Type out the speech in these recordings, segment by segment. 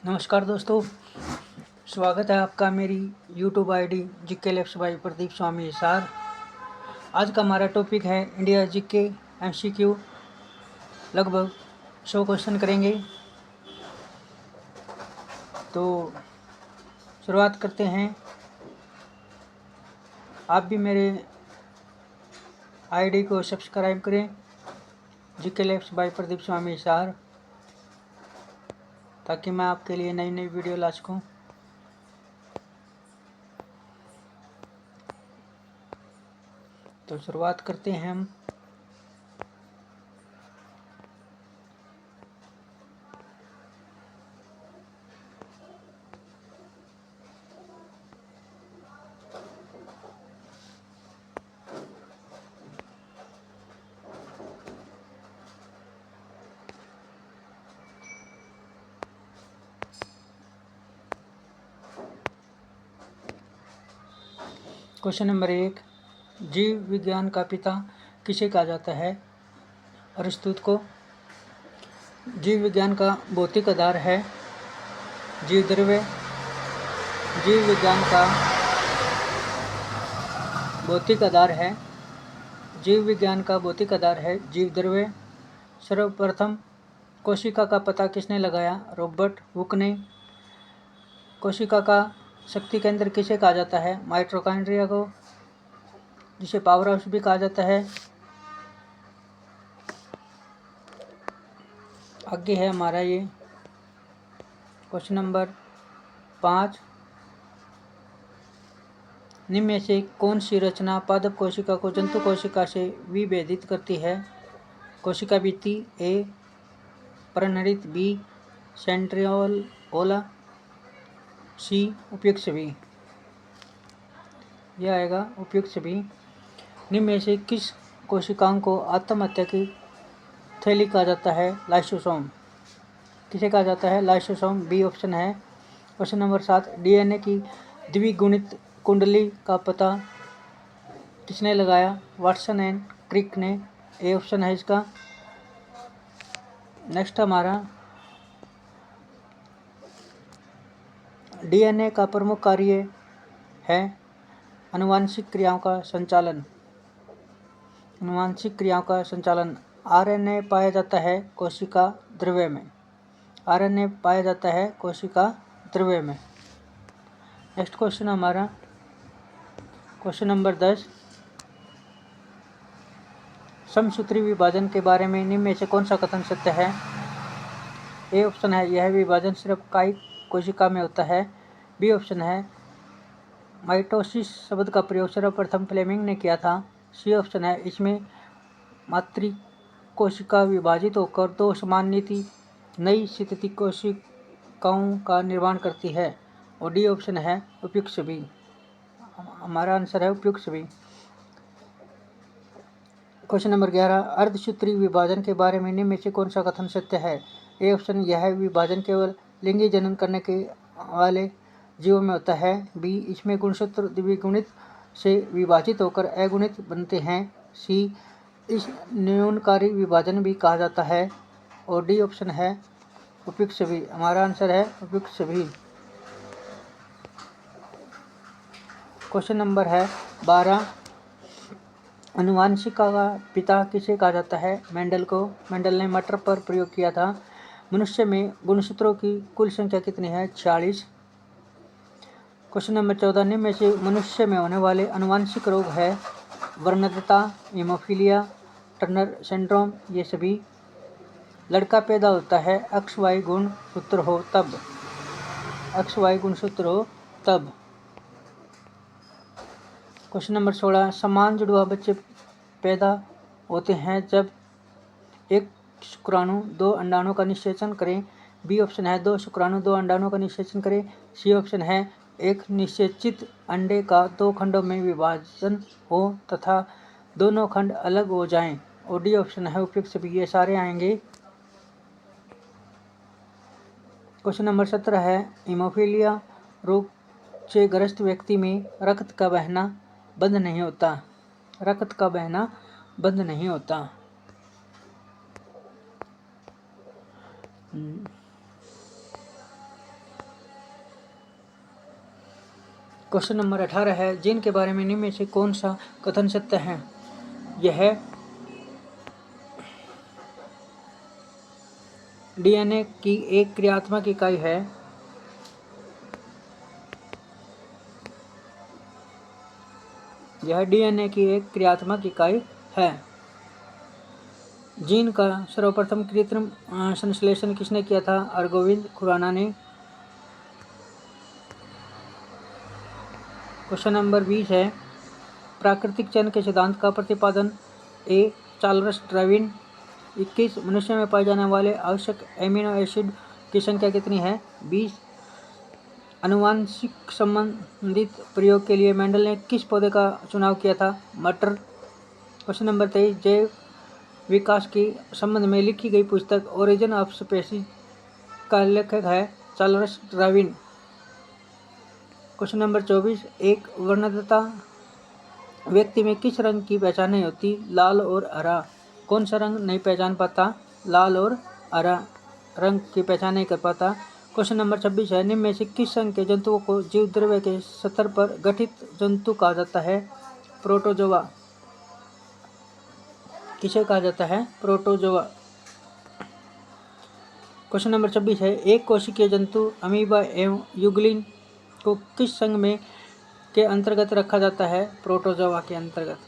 नमस्कार दोस्तों, स्वागत है आपका मेरी YouTube ID GK labs by Pradeep Swami Hisar. आज का हमारा टॉपिक है इंडिया जीके एमसीक्यू। लगभग 100 क्वेश्चन करेंगे। तो शुरुआत करते हैं। आप भी मेरे आईडी को सब्सक्राइब करें, GK labs by Pradeep Swami Hisar, ताकि मैं आपके लिए नई नई वीडियो ला सकूँ। तो शुरुआत करते हैं हम। क्वेश्चन नंबर 1, जीव विज्ञान का पिता किसे कहा जाता है? अरिस्टोटल को। जीव विज्ञान का भौतिक आधार है जीव द्रव्य। जीव विज्ञान का भौतिक आधार है जीव विज्ञान का भौतिक आधार है जीव द्रव्य। सर्वप्रथम कोशिका का पता किसने लगाया? रॉबर्ट हुक ने। कोशिका का शक्ति केंद्र किसे कहा जाता है? माइटोकॉन्ड्रिया को, जिसे पावर हाउस भी कहा जाता है। आगे है हमारा ये क्वेश्चन नंबर 5, निम्न में से कौन सी रचना पादप कोशिका को जंतु कोशिका से विभेदित करती है? कोशिका भित्ति, ए प्रणरित, बी सेंट्रियोला, सी उपयुक्त सभी। यह आएगा उपयुक्त सभी। निम्न में से किस कोशिकाओं को आत्महत्या की थैली कहा जाता है? लाइसोसोम। किसे कहा जाता है? लाइसोसोम, बी ऑप्शन है। क्वेश्चन नंबर 7, डीएनए की द्विगुणित कुंडली का पता किसने लगाया? वाटसन एंड क्रिक ने। ए ऑप्शन है इसका। नेक्स्ट हमारा डीएनए का प्रमुख कार्य है आनुवांशिक क्रियाओं का संचालन। आनुवांशिक क्रियाओं का संचालन। आरएनए पाया जाता है कोशिका द्रव्य में। आरएनए पाया जाता है कोशिका द्रव्य में। नेक्स्ट क्वेश्चन हमारा क्वेश्चन नंबर 10, समसूत्री विभाजन के बारे में निम्न में से कौन सा कथन सत्य है? ए ऑप्शन है, यह विभाजन सिर्फ कायिक कोशिका में होता है। बी ऑप्शन है, माइटोसिस शब्द का प्रयोग सर्वप्रथम फ्लेमिंग ने किया था। सी ऑप्शन है, इसमें मातृ कोशिका विभाजित होकर दो समानीति नई स्थिति कोशिकाओं का निर्माण करती है। और डी ऑप्शन है उपयुक्त सभी। हमारा आंसर है उपयुक्त सभी। क्वेश्चन नंबर 11, अर्धसूत्री विभाजन के बारे में निम्न में से कौन सा कथन सत्य है? ए ऑप्शन, यह विभाजन केवल लिंगी जनन करने के वाले जीवों में होता है। बी, इसमें गुणसूत्र द्विगुणित से विभाजित होकर अगुणित बनते हैं। सी, इस न्यूनकारी विभाजन भी कहा जाता है। और डी ऑप्शन है उपयुक्त सभी। हमारा आंसर है उपयुक्त सभी। क्वेश्चन नंबर है 12, आनुवांशिकता का पिता किसे कहा जाता है? मेंडल को। मेंडल ने मटर पर प्रयोग किया था। मनुष्य में गुणसूत्रों की कुल संख्या कितनी है? 46। क्वेश्चन नंबर 14, निम्न में से मनुष्य में होने वाले आनुवांशिक रोग है? वर्णदता, हीमोफीलिया, टर्नर सिंड्रोम, ये सभी। लड़का पैदा होता है XY गुणसूत्र हो तब। XY गुणसूत्र हो तब। क्वेश्चन नंबर 16, समान जुड़वा बच्चे पैदा होते हैं जब एक शुक्राणु दो अंडाणुओं का निषेचन करें। बी ऑप्शन है, दो शुक्राणु दो अंडाणुओं का निषेचन करें। सी ऑप्शन है, एक निषेचित अंडे का दो खंडों में विभाजन हो तथा दोनों खंड अलग हो जाएं। और डी ऑप्शन है उपयुक्त सभी। ये सारे आएंगे। क्वेश्चन नंबर 17 है, हीमोफीलिया रोग से ग्रस्त व्यक्ति में रक्त का बहना बंद नहीं होता। रक्त का बहना बंद नहीं होता। क्वेश्चन नंबर 18 है, जीन के बारे में निम्न में से कौन सा कथन सत्य है? यह डीएनए की एक क्रियात्मक इकाई है। यह डीएनए की एक क्रियात्मक इकाई है। जीन का सर्वप्रथम कृत्रिम संश्लेषण किसने किया था? अरगोविंद खुराना ने। क्वेश्चन नंबर 20 है, प्राकृतिक चयन के सिद्धांत का प्रतिपादन ए. Charles Darwin. 21 मनुष्य में पाए जाने वाले आवश्यक एमिनो एसिड की संख्या कितनी है? 20। आनुवांशिक संबंधित प्रयोग के लिए मेंडल ने किस पौधे का चुनाव किया था? मटर। क्वेश्चन नंबर 23, जैव विकास के संबंध में लिखी गई पुस्तक ओरिजिन ऑफ स्पीशीज का लेखक है चार्ल्स डार्विन। क्वेश्चन नंबर 24, एक वर्णदाता व्यक्ति में किस रंग की पहचान नहीं होती? लाल और हरा। कौन सा रंग नहीं पहचान पाता? लाल और हरा रंग की पहचान नहीं कर पाता। क्वेश्चन नंबर 26 है, निम्न में से किस संघ के जंतुओं को जीव द्रव्य के स्तर पर गठित जंतु कहा जाता है? प्रोटोजोआ। किसे कहा जाता है? प्रोटोजोआ। क्वेश्चन नंबर 26 है, एक कोशिकीय जंतु अमीबा एवं यूग्लिन को किस संघ में के अंतर्गत रखा जाता है? प्रोटोजोआ के अंतर्गत।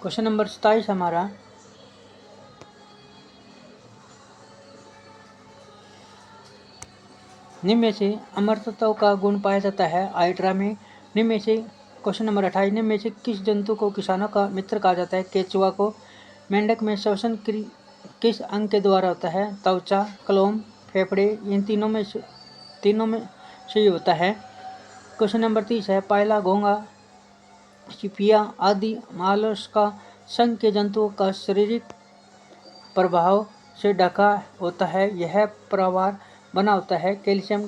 क्वेश्चन नंबर 27 हमारा, निम्न में से अमरत्व का गुण पाया जाता है? हाइड्रा में। निम्न में से क्वेश्चन नंबर 28, निम्न में से किस जंतु को किसानों का मित्र कहा जाता है? केचुआ को। मेंढक में श्वसन किस अंग के द्वारा होता है? त्वचा, क्लोम, फेफड़े। इन तीनों में से होता है। क्वेश्चन नंबर 30 है, पायला, घोंगा, सिपिया आदि मालस्का संघ के जंतुओं का शारीरिक प्रभाव से ढका होता है। यह प्रवाह बना होता है कैल्शियम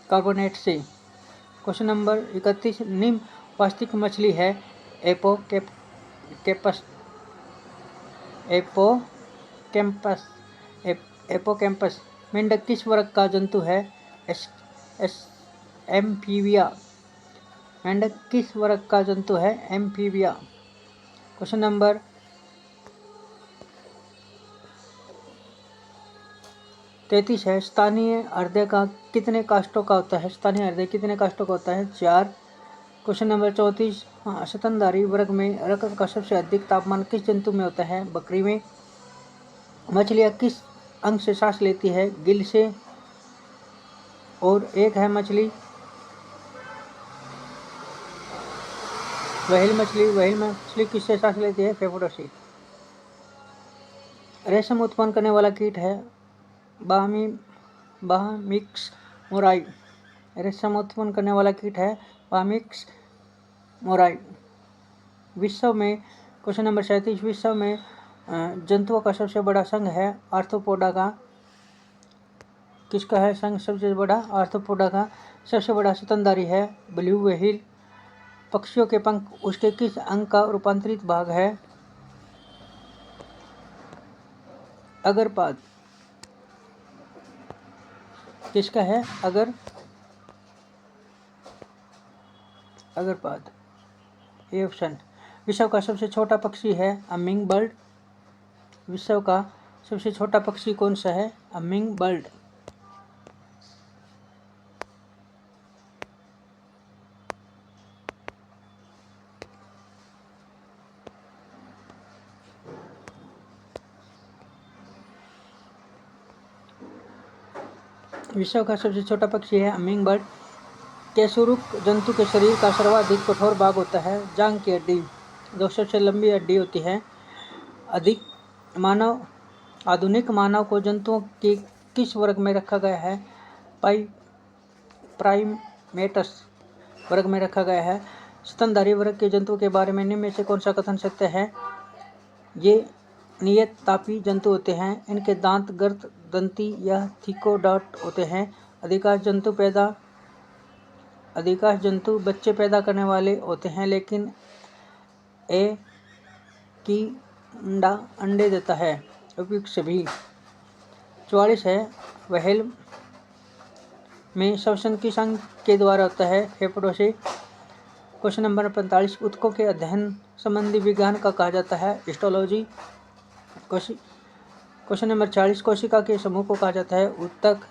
कार्बोनेट से। क्वेश्चन नंबर 31, निम्न वास्तविक मछली है? एपोकैम्पस। मेंढक किस वर्ग का जंतु है? एम्फीबिया। मेंढक किस वर्ग का जंतु है? एम्फीबिया। क्वेश्चन नंबर 33 है, स्थानीय हृदय का कितने काष्ठों का होता है? स्थानीय हृदय कितने काष्ठों का होता है? 4। क्वेश्चन नंबर 34, स्तनधारी वर्ग में रक्त का सबसे अधिक तापमान किस जंतु में होता है? बकरी में। मछलियाँ किस अंग से सांस लेती है? गिल से। और एक है मछली व्हेल मछली किससे सांस लेती है? फेफड़ों से। रेशम उत्पन्न करने वाला कीट है बाहमिक्स मोराई। रेशम उत्पन्न करने वाला कीट है बाहमिक्स मोराई। विश्व में क्वेश्चन नंबर 37, विश्व में जंतुओं का सबसे बड़ा संघ है आर्थ्रोपोडा का। किसका है संघ सबसे बड़ा? आर्थ्रोपोडा का। सबसे बड़ा स्तनधारी है ब्लू व्हेल। पक्षियों के पंख उसके किस अंग का रूपांतरित भाग है? अग्रपाद। किसका है? अग्रपाद। ये ऑप्शन। विश्व का सबसे छोटा पक्षी है हमिंग बर्ड। विश्व का सबसे छोटा पक्षी कौन सा है? Humming bird. विश्व का सबसे छोटा पक्षी है हमिंग बर्ड। कैसुरुक जंतु के शरीर का सर्वाधिक कठोर भाग होता है जांघ की हड्डी। जो सबसे लंबी हड्डी होती है। आधुनिक मानव को जंतुओं के किस वर्ग में रखा गया है? प्राइमेट्स वर्ग में रखा गया है। स्तनधारी वर्ग के जंतुओं के बारे में निम्न में से कौन सा कथन सत्य है? ये नियत तापी जंतु होते हैं। इनके दांत गर्त दंती या थिकोडॉट होते हैं। अधिकांश जंतु पैदा अधिकांश जंतु बच्चे पैदा करने वाले होते हैं, लेकिन कीड़ा अंडे देता है। उपयुक्त सभी। 44 है, व्हेल में श्वसन किस अंग के द्वारा होता है? फेफड़ों से। क्वेश्चन नंबर 45, ऊतकों के अध्ययन संबंधी विज्ञान का कहा जाता है? हिस्टोलॉजी। क्वेश्चन नंबर 46, कोशिका के समूह को कहा जाता है? ऊतक।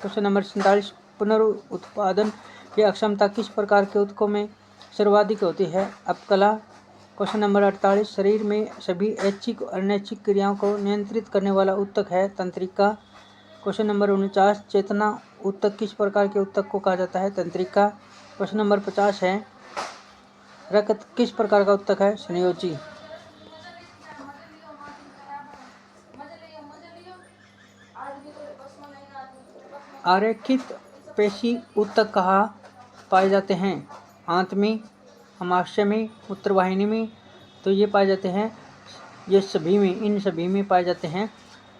क्वेश्चन नंबर 47, पुनरुत्पादन की अक्षमता किस प्रकार के ऊतकों में सर्वाधिक होती है? अपकला। क्वेश्चन नंबर 48, शरीर में सभी ऐच्छिक और अनैच्छिक क्रियाओं को नियंत्रित करने वाला ऊतक है? तंत्रिका। क्वेश्चन नंबर 49, चेतना ऊतक किस प्रकार के ऊतक को कहा जाता है? तंत्रिका। क्वेश्चन नंबर 50 है, रक्त किस प्रकार का ऊतक है? संयोजी। आरेखित पेशी ऊतक कहाँ पाए जाते हैं? आंत में, अमाशय में, मूत्रवाहिनी में। तो ये पाए जाते हैं, ये सभी में, इन सभी में पाए जाते हैं।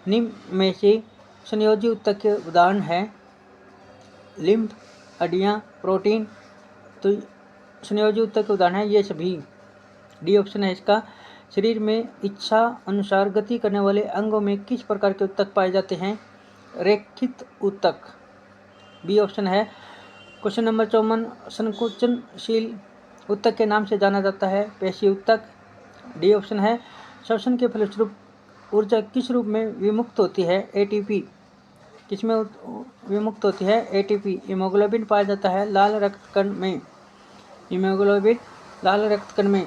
निम्न में से संयोजी ऊतक के उदाहरण हैं? लिम्फ, हड्डियाँ, प्रोटीन। तो संयोजी ऊतक के उदाहरण हैं ये सभी। डी ऑप्शन है इसका। शरीर में इच्छा अनुसार गति करने वाले अंगों में किस प्रकार के ऊतक पाए जाते हैं? रेखित ऊतक। बी ऑप्शन है। क्वेश्चन नंबर 54, संकुचनशील ऊतक के नाम से जाना जाता है? पेशी ऊतक। डी ऑप्शन है। श्वसन के फलस्वरूप ऊर्जा किस रूप में विमुक्त होती है? एटीपी। किसमें विमुक्त होती है? एटीपी। हीमोग्लोबिन पाया जाता है लाल रक्त कण में। हीमोग्लोबिन लाल रक्त कण में।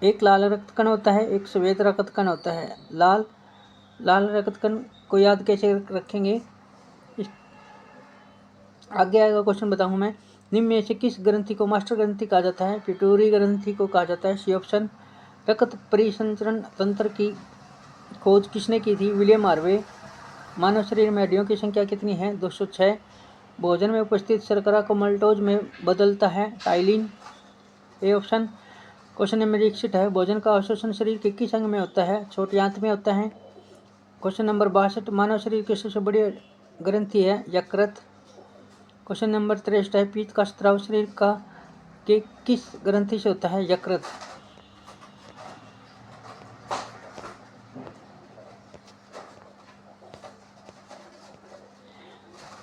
एक लाल रक्त कण होता है, एक सफेद रक्त कण होता है। लाल रक्त कण को याद कैसे रखेंगे? आगे आएगा क्वेश्चन बताऊँ मैं। निम्न में से किस ग्रंथि को मास्टर ग्रंथि कहा जाता है? पिट्यूटरी ग्रंथि को कहा जाता है। C option. रक्त परिसंचरण तंत्र की खोज किसने की थी? William Harvey. मानव शरीर में हड्डियों की संख्या कितनी है? 206। भोजन में उपस्थित शर्करा को मल्टोज में बदलता है? Ptyalin. A option. Question number 61 है, भोजन का अवशोषण शरीर के किस अंग में होता है? छोटी आंत में होता है। क्वेश्चन नंबर 62, मानव शरीर की सबसे बड़ी ग्रंथि है? यकृत। क्वेश्चन नंबर 63 है, पीत का स्राव शरीर का के किस ग्रंथि से होता है? यकृत।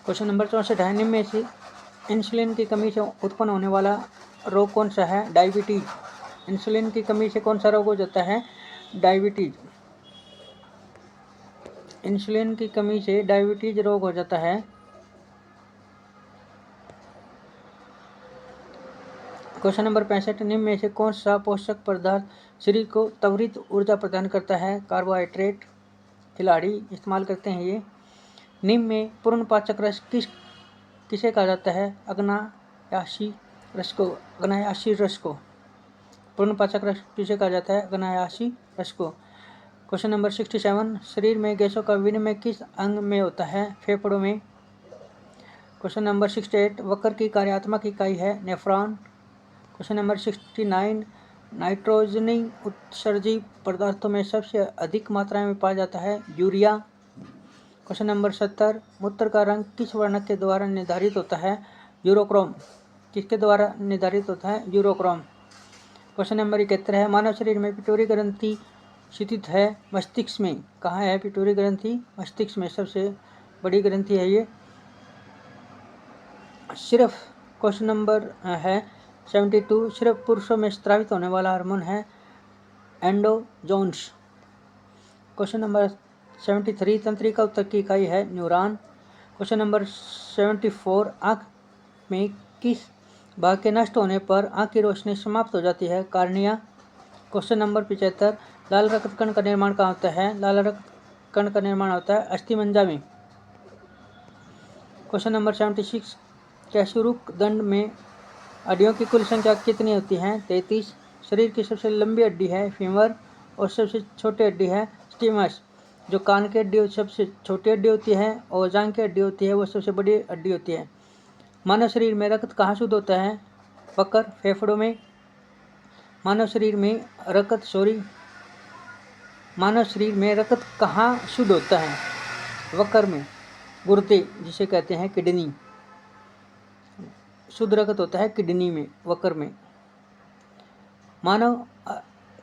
क्वेश्चन नंबर 64 है, निम्न में से इंसुलिन की कमी से उत्पन्न होने वाला रोग कौन सा है? डायबिटीज। इंसुलिन की कमी से कौन सा रोग हो जाता है? डायबिटीज। इंसुलिन की कमी से डायबिटीज रोग हो जाता है। क्वेश्चन नंबर 65, निम्न में से कौन सा पोषक पदार्थ शरीर को त्वरित ऊर्जा प्रदान करता है? कार्बोहाइड्रेट। खिलाड़ी इस्तेमाल करते हैं ये। निम्न में पूर्ण पाचक रस किसे कहा जाता है? अग्नायाशी रस को। अग्नायाशी रस को पूर्ण पाचक रस किसे कहा जाता है? अग्नायाशी रस को। क्वेश्चन नंबर 67, शरीर में गैसों का विनिमय किस अंग में होता है? फेफड़ों में। क्वेश्चन नंबर 68, वक्र की कार्यात्मक इकाई है? नेफ्रॉन। क्वेश्चन नंबर 69, नाइट्रोजनी उत्सर्जी पदार्थों में सबसे अधिक मात्रा में पाया जाता है? यूरिया। क्वेश्चन नंबर 70, मूत्र का रंग किस वर्णक के द्वारा निर्धारित होता है? यूरोक्रोम। किसके द्वारा निर्धारित होता है? यूरोक्रोम। क्वेश्चन नंबर 71 है, मानव शरीर में पिट्यूटरी ग्रंथि स्थित है? मस्तिष्क में। कहाँ है पिट्यूटरी ग्रंथि? मस्तिष्क में, सबसे बड़ी ग्रंथि है ये। सिर्फ क्वेश्चन नंबर है 72, सिर्फ पुरुषों में स्रावित होने वाला हार्मोन है? एंडोजोन्स। क्वेश्चन नंबर 73, तंत्रिका ऊतक की इकाई है? न्यूरॉन। क्वेश्चन नंबर 74, आँख में किस भाग के नष्ट होने पर आँख की रोशनी समाप्त हो जाती है? कार्निया। क्वेश्चन नंबर 75, लाल रक्त कण का निर्माण कहाँ होता है? लाल रक्त कण का निर्माण होता है अस्थिमज्जा में। क्वेश्चन नंबर 76, कैशुरुक दंड में हड्डियों की कुल संख्या कितनी होती है? 33। शरीर की सबसे लंबी हड्डी है? फीमर। और सबसे छोटी हड्डी है? स्टीमस। जो कान की हड्डी सबसे छोटी हड्डी होती है और जांघ की हड्डी होती है वो सबसे बड़ी हड्डी होती है। मानव शरीर में रक्त कहाँ शुद्ध होता है? वक्र, फेफड़ों में। मानव शरीर में रक्त कहाँ शुद्ध होता है? वक्र में। गुर्दे जिसे कहते हैं किडनी, शुद्ध रक्त होता है किडनी में, वक्र में। मानव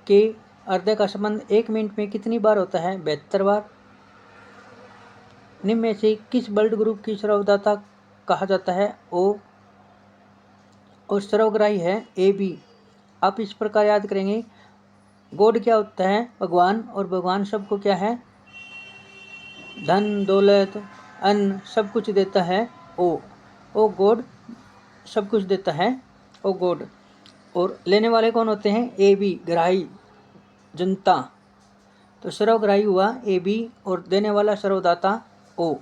के हृदय का संबंध 1 मिनट में कितनी बार होता है? 72 बार। निम्न में से किस ब्लड ग्रुप की स्रावदाता कहा जाता है? ओ। और सर्वग्राही है AB। आप इस प्रकार याद करेंगे, गॉड क्या होता है? भगवान। और भगवान सबको क्या है? धन, दौलत, अन्न सब कुछ देता है। ओ गॉड सब कुछ देता है, ओ गॉड। और लेने वाले कौन होते हैं? AB, ग्राही, जनता। तो सर्वग्राही हुआ AB और देने वाला सर्वदाता O।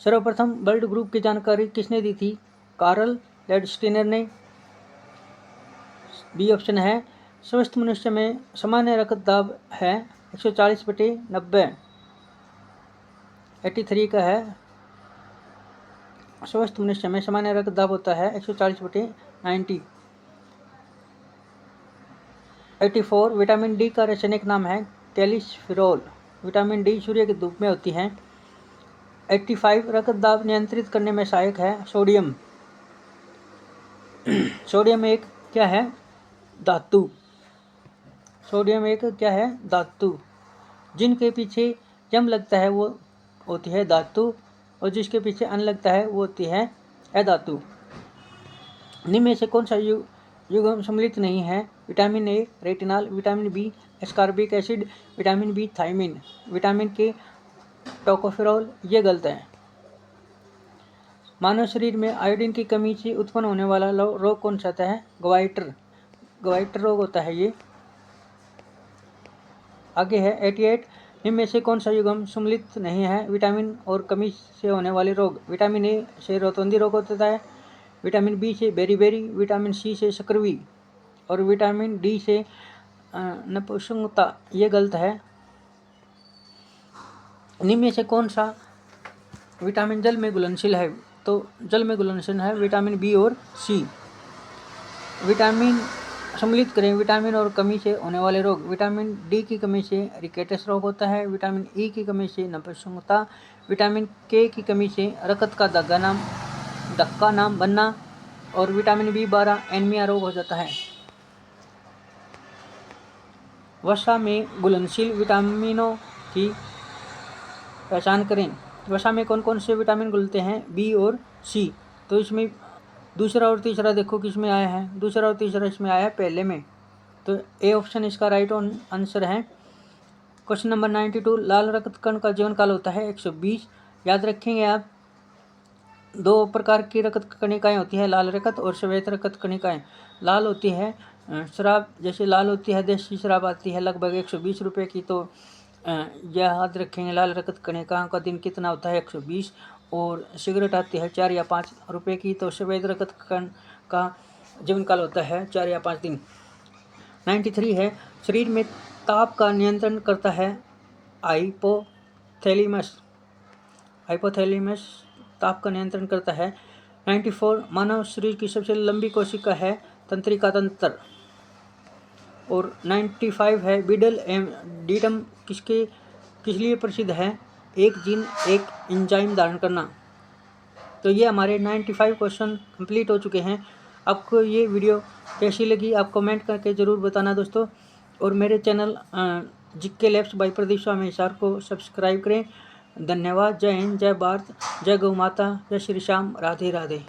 सर्वप्रथम ब्लड ग्रुप की जानकारी किसने दी थी? कार्ल लैंडस्टीनर ने। बी ऑप्शन है। स्वस्थ मनुष्य में सामान्य रक्तदाब है 140/90, 83 का है। स्वस्थ मनुष्य में सामान्य रक्तदाब होता है 140/90। 84 विटामिन डी का रासायनिक नाम है कैल्सिफेरॉल। विटामिन डी सूर्य की धूप में होती है। 85 रक्तदाब नियंत्रित करने में सहायक है सोडियम। सोडियम एक क्या है? धातु। सोडियम एक क्या है? धातु। जिनके पीछे यम लगता है वो होती है धातु, और जिसके पीछे अन लगता है वो होती है अधातु। निम्न में से कौन सा युग्म सम्मिलित नहीं है? Vitamin A retinol, vitamin B ascorbic acid, vitamin B thiamine, vitamin K tocopherol. ये गलत है। मानव शरीर में आयोडीन की कमी से उत्पन्न होने वाला रोग कौन सा होता है? गवाइटर रोग होता है ये। आगे है 88 निम्न में से कौन सा युग्म सम्मिलित नहीं है? विटामिन और कमी से होने वाले रोग। विटामिन ए से रोतोंदी रोग होता है, विटामिन बी से बेरीबेरी, विटामिन सी से सकरवी, और विटामिन डी से नपुंसकता। ये गलत है। निम्न में से कौन सा विटामिन जल में घुलनशील है? तो जल में घुलनशील है विटामिन बी और सी। विटामिन सम्मिलित करें विटामिन और कमी से होने वाले रोग। विटामिन डी की कमी से रिकेटस रोग होता है, विटामिन ई की कमी से नपुंसकता, विटामिन के की कमी से रक्त का धक्का नाम बनना, और विटामिन B12 एनीमिया रोग हो जाता है। वसा में घुलनशील विटामिनों की पहचान करें। वसा में कौन कौन से विटामिन घुलते हैं? बी और सी। तो इसमें दूसरा और तीसरा देखो किसमें आया है? दूसरा और तीसरा इसमें आया है पहले में। तो ए ऑप्शन इसका राइट आंसर है। क्वेश्चन नंबर 92 लाल रक्त कण का जीवन काल होता है 120। याद रखेंगे आप, 2 प्रकार की रक्त कणिकाएं होती है, लाल रक्त और श्वेत रक्त कणिकाएं। लाल होती है शराब, जैसे लाल होती है देसी शराब आती है लगभग 120 रुपये की। तो याद रखेंगे लाल रक्त कणिकाओं का दिन कितना होता है? 120। और सिगरेट आती है 4 या 5 रुपये की। तो श्वेत रक्त कण का जीवन काल होता है 4 या 5 दिन। 93 है शरीर में ताप का नियंत्रण करता है हाइपोथैलेमस। हाइपोथैलेमस ताप का नियंत्रण करता है। 94 मानव शरीर की सबसे लंबी कोशिका है तंत्रिका तंत्र। और 95 है बीडल डीडम किस लिए प्रसिद्ध है? एक जीन एक एंजाइम धारण करना। तो ये हमारे 95 क्वेश्चन कंप्लीट हो चुके हैं। आपको ये वीडियो कैसी लगी आप कमेंट करके ज़रूर बताना दोस्तों। और मेरे channel GK labs by Pradeep Swami Hisar को सब्सक्राइब करें। धन्यवाद। जय हिंद, जय भारत, जय गौ माता, जय श्री श्याम, राधे राधे।